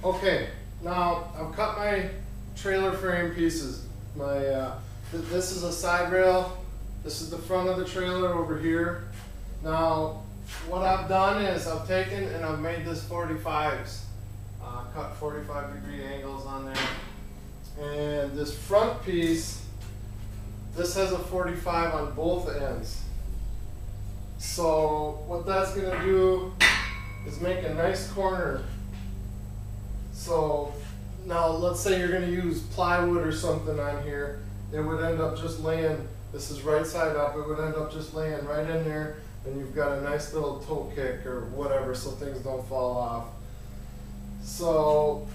Okay, now I've cut my trailer frame pieces. This is a side rail. This is the front of the trailer over here. Now, what I've done is I've taken and I've made this 45s. Cut 45-degree angles on there. And this front piece, this has a 45 on both ends. So what that's going to do is make a nice corner. So now let's say you're going to use plywood or something on here. It would end up just laying, this is right side up, it would end up just laying right in there, and you've got a nice little toe kick or whatever so things don't fall off. So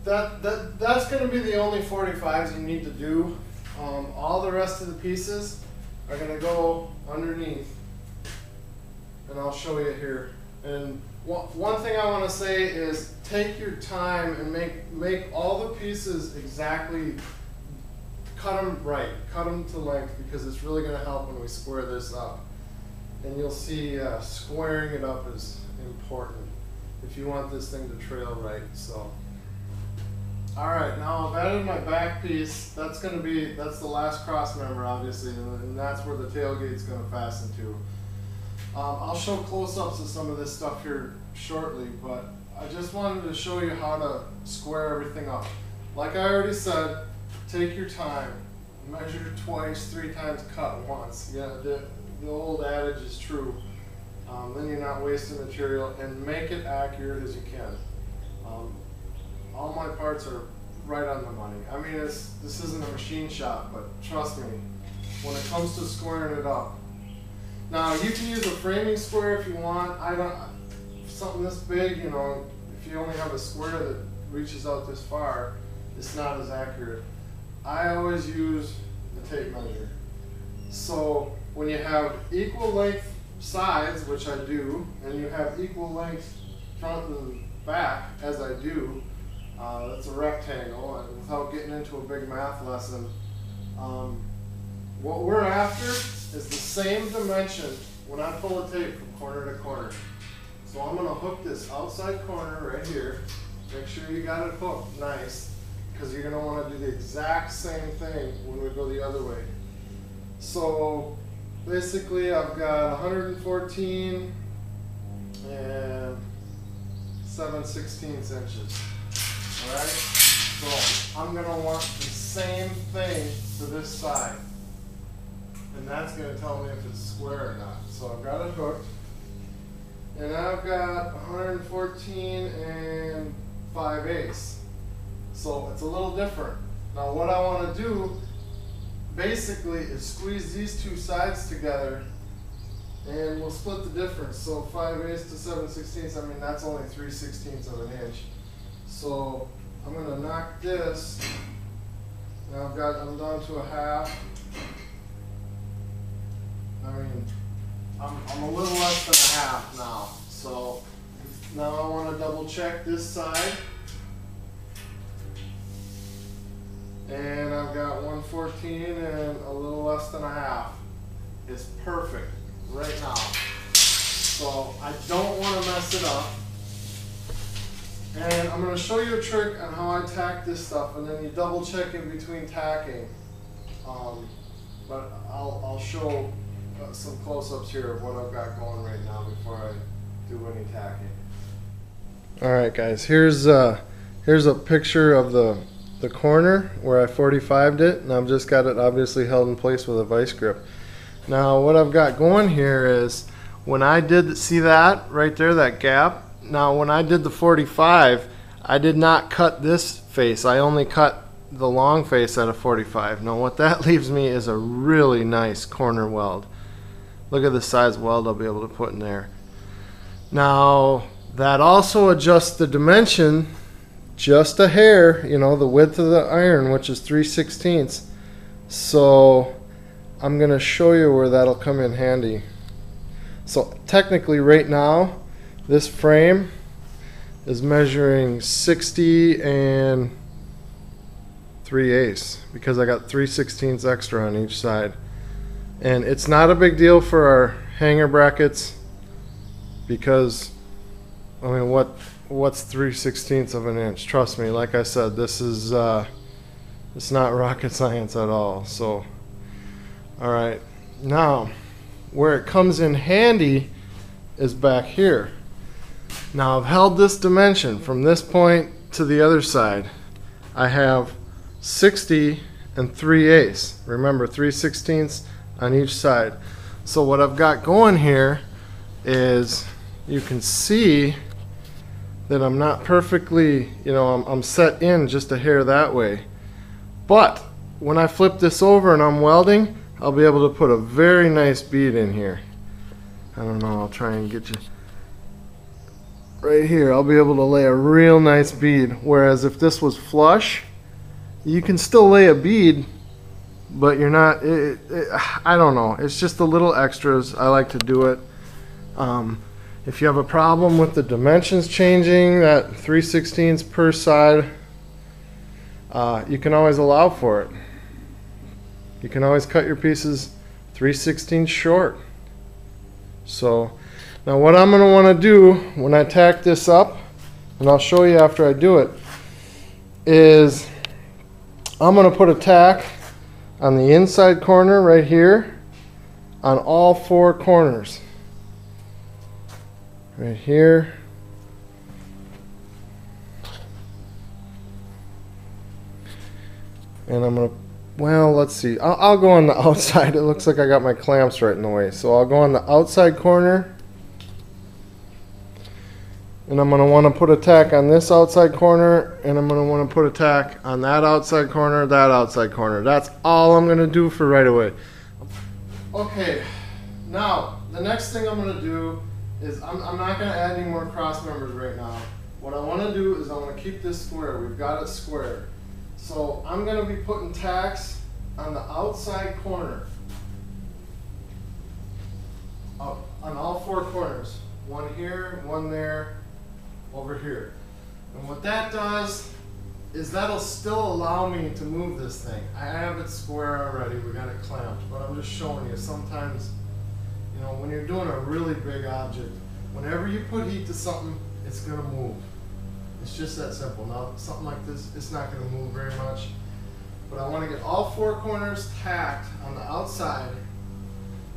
that's going to be the only 45s you need to do. All the rest of the pieces are going to go underneath, and I'll show you here. And one thing I want to say is take your time and make all the pieces exactly, cut them right, cut them to length, because it's really going to help when we square this up. And you'll see squaring it up is important if you want this thing to trail right. So, all right, now I've added my back piece. That's the last cross member, obviously, and that's where the tailgate's going to fasten to. I'll show close-ups of some of this stuff here shortly, but I just wanted to show you how to square everything up. Like I already said, take your time, measure twice, 3 times, cut once. Yeah, the old adage is true. Then you're not wasting material, and make it accurate as you can. All my parts are right on the money. I mean, this isn't a machine shop, but trust me, when it comes to squaring it up. Now, you can use a framing square if you want. Something this big, you know, if you only have a square that reaches out this far, it's not as accurate. I always use the tape measure. So when you have equal length sides, which I do, and you have equal length front and back, as I do, that's a rectangle, and without getting into a big math lesson, what we're after is the same dimension when I pull a tape from corner to corner. So I'm going to hook this outside corner right here. Make sure you got it hooked nice, because you're going to want to do the exact same thing when we go the other way. So basically I've got 114 and 7/16 inches. Alright? So I'm going to want the same thing to this side. And that's going to tell me if it's square or not. So I've got it hooked. And I've got 114 and 5/8. So it's a little different. Now what I want to do basically is squeeze these two sides together, and we'll split the difference. So 5/8 to 7/16, I mean, that's only 3/16 of an inch. So I'm going to knock this. Now I'm down to a half. I mean, I'm a little less than a half now. So now I want to double check this side. And I've got 114 and a little less than a half. It's perfect right now. So I don't want to mess it up. And I'm going to show you a trick on how I tack this stuff, and then you double check in between tacking. But I'll show some close-ups here of what I've got going right now before I do any tacking. Alright guys, here's a picture of the corner where I 45'd it, and I've just got it obviously held in place with a vice grip. Now what I've got going here is, when I did see that right there, that gap, now when I did the 45, I did not cut this face. I only cut the long face at a 45. Now what that leaves me is a really nice corner weld. Look at the size weld I'll be able to put in there. Now that also adjusts the dimension just a hair, you know, the width of the iron, which is 3/16. So I'm going to show you where that'll come in handy. So technically right now this frame is measuring 60 and 3/8 because I got 3/16 extra on each side. And it's not a big deal for our hanger brackets because, I mean, what's 3/16 of an inch. Trust me, like I said, this is it's not rocket science at all. So, all right, now where it comes in handy is back here. Now I've held this dimension from this point to the other side. I have 60 and 3/8. Remember, 3/16 on each side. So what I've got going here is, you can see that I'm not perfectly, you know, I'm set in just a hair that way. But when I flip this over and I'm welding, I'll be able to put a very nice bead in here. I don't know, I'll try and get you right here. I'll be able to lay a real nice bead. Whereas if this was flush, you can still lay a bead, but you're not, I don't know, it's just the little extras. I like to do it. If you have a problem with the dimensions changing, that 3/16 per side, you can always allow for it. You can always cut your pieces 3/16 short. So now what I'm going to want to do when I tack this up, and I'll show you after I do it, is I'm going to put a tack on the inside corner right here on all 4 corners. Right here. And I'm going to, well, let's see. I'll go on the outside. It looks like I got my clamps right in the way. So I'll go on the outside corner. And I'm going to want to put a tack on this outside corner. And I'm going to want to put a tack on that outside corner, that outside corner. That's all I'm going to do for right away. Okay. Now, the next thing I'm going to do is I'm not going to add any more cross members right now. What I want to do is I want to keep this square. We've got it square. So I'm going to be putting tacks on the outside corner, on all 4 corners. One here, one there, over here. And what that does is that'll still allow me to move this thing. I have it square already. We got it clamped, but I'm just showing you sometimes, you know, when you're doing a really big object, whenever you put heat to something, it's going to move. It's just that simple. Now, something like this, it's not going to move very much. But I want to get all 4 corners tacked on the outside.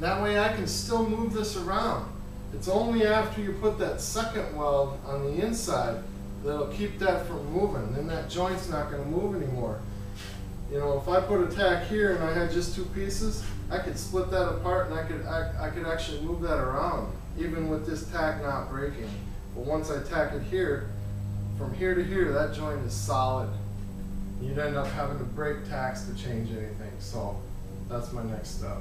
That way I can still move this around. It's only after you put that second weld on the inside that'll keep that from moving. Then that joint's not going to move anymore. You know, if I put a tack here and I had just 2 pieces, I could split that apart and I could actually move that around, even with this tack not breaking. But once I tack it here, from here to here, that joint is solid. You'd end up having to break tacks to change anything. So that's my next step.